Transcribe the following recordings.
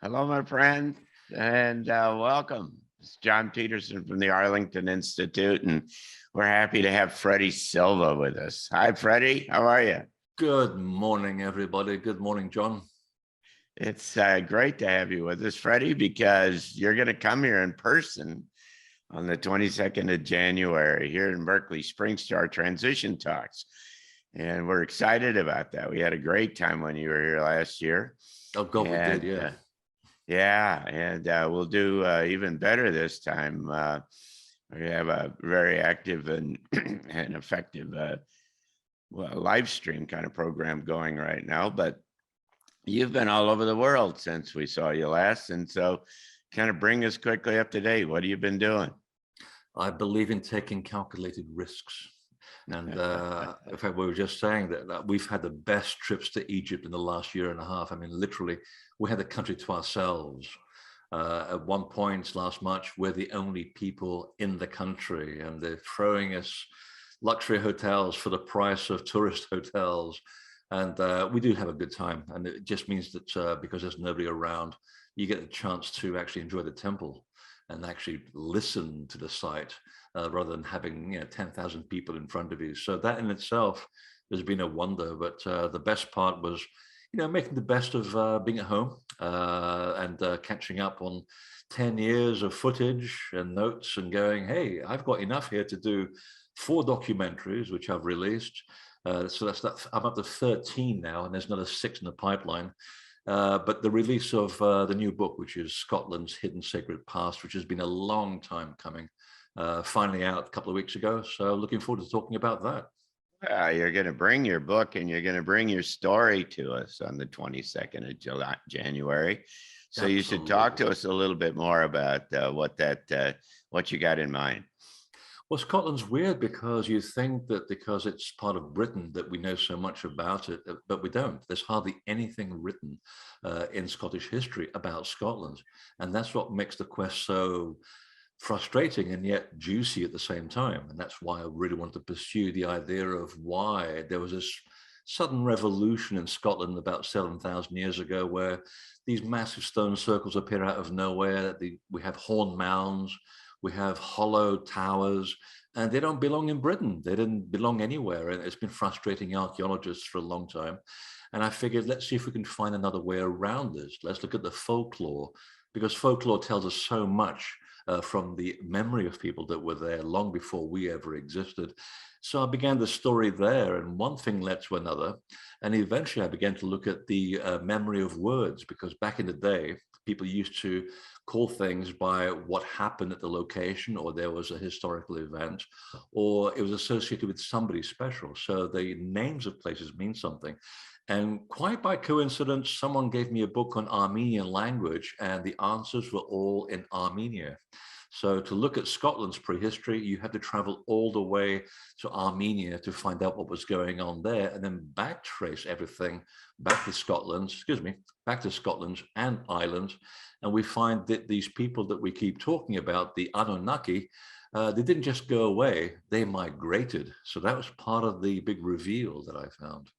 Hello, my friend, and welcome. It's John Peterson from the Arlington Institute, and we're happy to have Freddy Silva with us. Hi, Freddy. How are you? Good morning, everybody. Good morning, John. It's great to have you with us, Freddy, because you're going to come here in person on the 22nd of January here in Berkeley Springs to our Transition Talks. And we're excited about that. We had a great time when you were here last year. Oh, God, we did, And yeah. Yeah, and we'll do even better this time. We have a very active and and effective live stream kind of program going right now. But you've been all over the world since we saw you last, and so kind of bring us quickly up to date. What have you been doing? I believe in taking calculated risks. And in fact, we were just saying that we've had the best trips to Egypt in the last year and a half. I mean, literally, we had the country to ourselves. At one point last March, we're the only people in the country, and they're throwing us luxury hotels for the price of tourist hotels. And we do have a good time. And it just means that because there's nobody around, you get the chance to actually enjoy the temple and actually listen to the site rather than having 10,000 people in front of you. So that in itself has been a wonder. But the best part was, making the best of being at home and catching up on 10 years of footage and notes and going, hey, I've got enough here to do 4 documentaries, which I've released. So that's that. I'm up to 13 now, and there's another 6 in the pipeline. But the release of the new book, which is Scotland's Hidden Sacred Past, which has been a long time coming, finally out a couple of weeks ago. So looking forward to talking about that. You're going to bring your book and you're going to bring your story to us on the 22nd of January. So you should talk Absolutely. to us a little bit more about what you got in mind. Well, Scotland's weird because you think that because it's part of Britain that we know so much about it, but we don't. There's hardly anything written in Scottish history about Scotland. And that's what makes the quest so frustrating and yet juicy at the same time. And that's why I really wanted to pursue the idea of why there was this sudden revolution in Scotland about 7,000 years ago, where these massive stone circles appear out of nowhere. We have horn mounds, we have hollow towers, and they don't belong in Britain. They didn't belong anywhere. And it's been frustrating archaeologists for a long time. And I figured, let's see if we can find another way around this. Let's look at the folklore, because folklore tells us so much from the memory of people that were there long before we ever existed. So I began the story there, and one thing led to another. And eventually I began to look at the memory of words, because back in the day, people used to call things by what happened at the location, or there was a historical event, or it was associated with somebody special. So the names of places mean something. And quite by coincidence, someone gave me a book on Armenian language, and the answers were all in Armenia. So to look at Scotland's prehistory, you had to travel all the way to Armenia to find out what was going on there, and then backtrace everything back to Scotland, back to Scotland and Ireland. And we find that these people that we keep talking about, the Anunnaki, they didn't just go away, they migrated. So that was part of the big reveal that I found.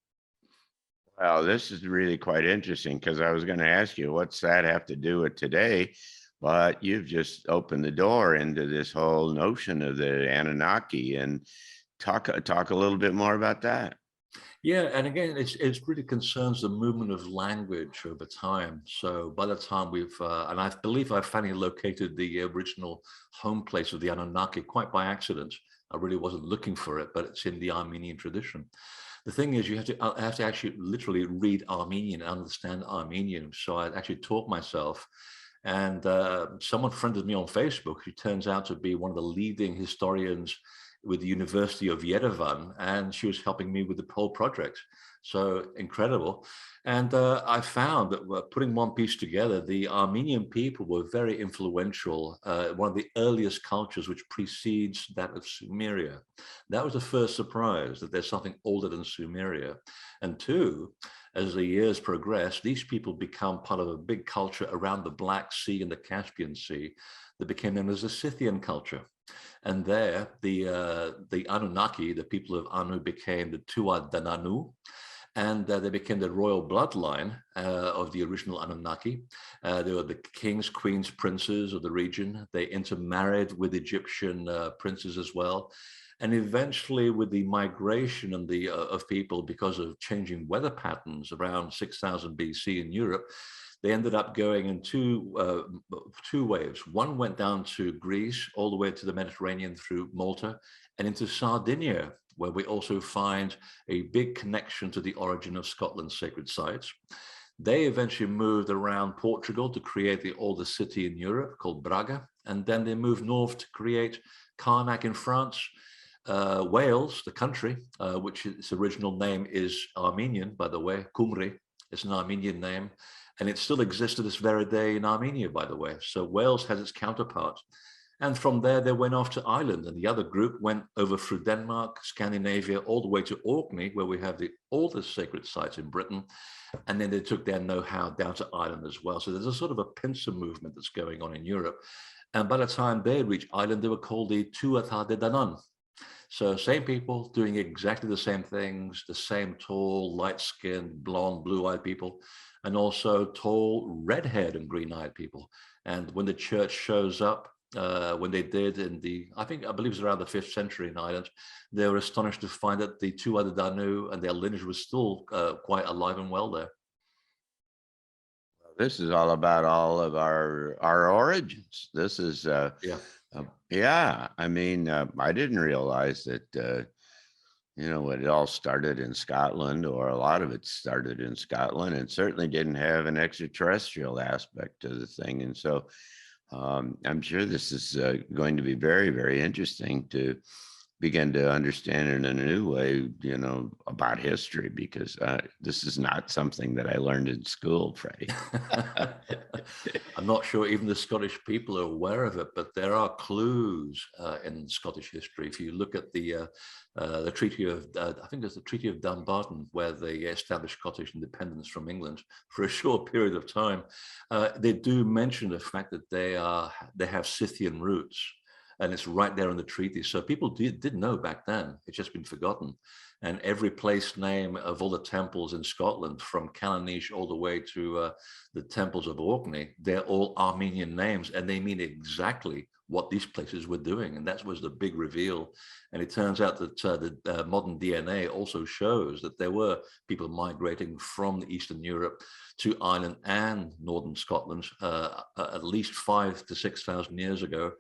Well, this is really quite interesting because I was going to ask you, what's that have to do with today? But you've just opened the door into this whole notion of the Anunnaki, and talk a little bit more about that. Yeah, and again, it really concerns the movement of language over time. So by the time and I believe I finally located the original home place of the Anunnaki quite by accident. I really wasn't looking for it, but it's in the Armenian tradition. The thing is, I have to actually literally read Armenian and understand Armenian. So I actually taught myself. And someone friended me on Facebook, who turns out to be one of the leading historians with the University of Yerevan, and she was helping me with the whole project. So incredible. And I found that putting one piece together, the Armenian people were very influential, one of the earliest cultures which precedes that of Sumeria. That was the first surprise, that there's something older than Sumeria. And two, as the years progress, these people become part of a big culture around the Black Sea and the Caspian Sea that became known as the Scythian culture. And there, the Anunnaki, the people of Anu, became the Tuatha Danannu. and they became the royal bloodline of the original Anunnaki. They were the kings, queens, princes of the region. They intermarried with Egyptian princes as well. And eventually, with the migration and of people because of changing weather patterns around 6000 BC in Europe, they ended up going in two waves. One went down to Greece, all the way to the Mediterranean through Malta, and into Sardinia, where we also find a big connection to the origin of Scotland's sacred sites. They eventually moved around Portugal to create the oldest city in Europe called Braga, and then they moved north to create Carnac in France. Wales, the country, which its original name is Armenian, by the way, Cymru, it's an Armenian name, and it still exists to this very day in Armenia, by the way. So Wales has its counterpart. And from there, they went off to Ireland, and the other group went over through Denmark, Scandinavia, all the way to Orkney, where we have the oldest sacred sites in Britain. And then they took their know-how down to Ireland as well. So there's a sort of a pincer movement that's going on in Europe. And by the time they reached Ireland, they were called the Tuatha De Danann. So same people doing exactly the same things, the same tall, light-skinned, blonde, blue-eyed people, and also tall, red-haired and green-eyed people. And when the church shows up, when they did in I believe it was around the 5th century in Ireland, they were astonished to find that the Tuatha De Danann and their lineage was still quite alive and well there. This is all about all of our origins. This is yeah. I mean, I didn't realize that it all started in Scotland, or a lot of it started in Scotland, and certainly didn't have an extraterrestrial aspect to the thing. And so I'm sure this is going to be very, very interesting to begin to understand in a new way, about history, because this is not something that I learned in school, Freddie. I'm not sure even the Scottish people are aware of it, but there are clues in Scottish history. If you look at the Treaty of, I think it's the Treaty of Dumbarton, where they established Scottish independence from England for a short period of time, they do mention the fact that they have Scythian roots. And it's right there in the treaty. So people did know back then. It's just been forgotten. And every place name of all the temples in Scotland, from Callanish all the way to the temples of Orkney, they're all Armenian names, and they mean exactly what these places were doing. And that was the big reveal. And it turns out that the modern DNA also shows that there were people migrating from Eastern Europe to Ireland and Northern Scotland at least 5,000 to 6,000 years ago.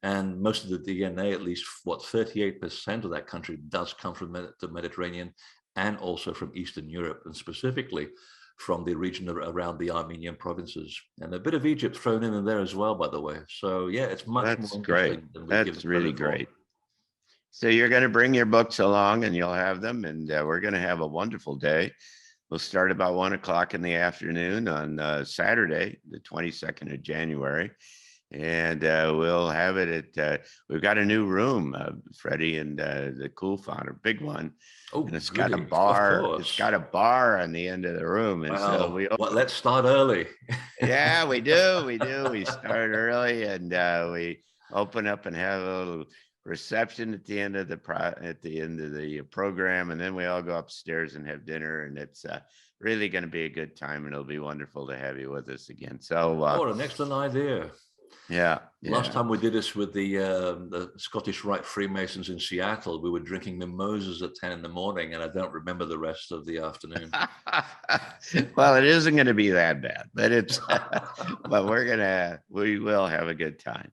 And most of the DNA, at least 38% of that country, does come from the Mediterranean and also from Eastern Europe, and specifically from the region around the Armenian provinces, and a bit of Egypt thrown in there as well, by the way. So yeah, it's much more interesting great. than we give That's it really credit for. great. So you're going to bring your books along, and you'll have them, and we're going to have a wonderful day. We'll start about 1 o'clock in the afternoon on Saturday, the 22nd of January. And we'll have it at, we've got a new room, Freddie, and the Cool Fawn, a big one. Oh, and it's goody. got a bar. Of course. It's got a bar on the end of the room. And so let's start early. Yeah, we do. We start early, and we open up and have a little reception at the end of the program, and then we all go upstairs and have dinner, and it's really going to be a good time, and it'll be wonderful to have you with us again. So what an excellent idea. Yeah. Last time we did this with the Scottish Rite Freemasons in Seattle, we were drinking mimosas at 10 in the morning, and I don't remember the rest of the afternoon. Well, it isn't going to be that bad, but it's but we will have a good time.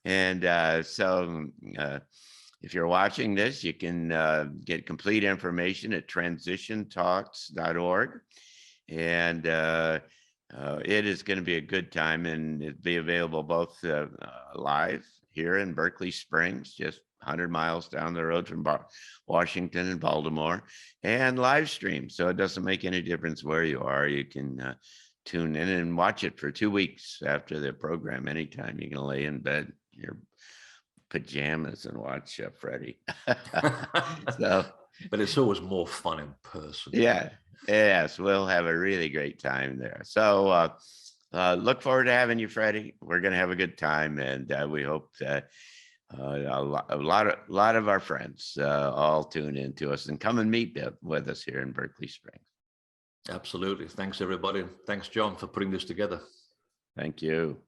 And so if you're watching this, you can get complete information at TransitionTALKS.org. And it is going to be a good time, and it'll be available both live here in Berkeley Springs, just 100 miles down the road from Washington and Baltimore, and live stream. So it doesn't make any difference where you are. You can tune in and watch it for 2 weeks after the program. Anytime you can lay in bed, your pajamas, and watch Freddy. But it's always more fun in person. Yeah. Yes, we'll have a really great time there. So look forward to having you, Freddie. We're going to have a good time, and we hope that a lot of our friends all tune in to us and come and meet with us here in Berkeley Springs. Absolutely. Thanks, everybody. Thanks, John, for putting this together. Thank you.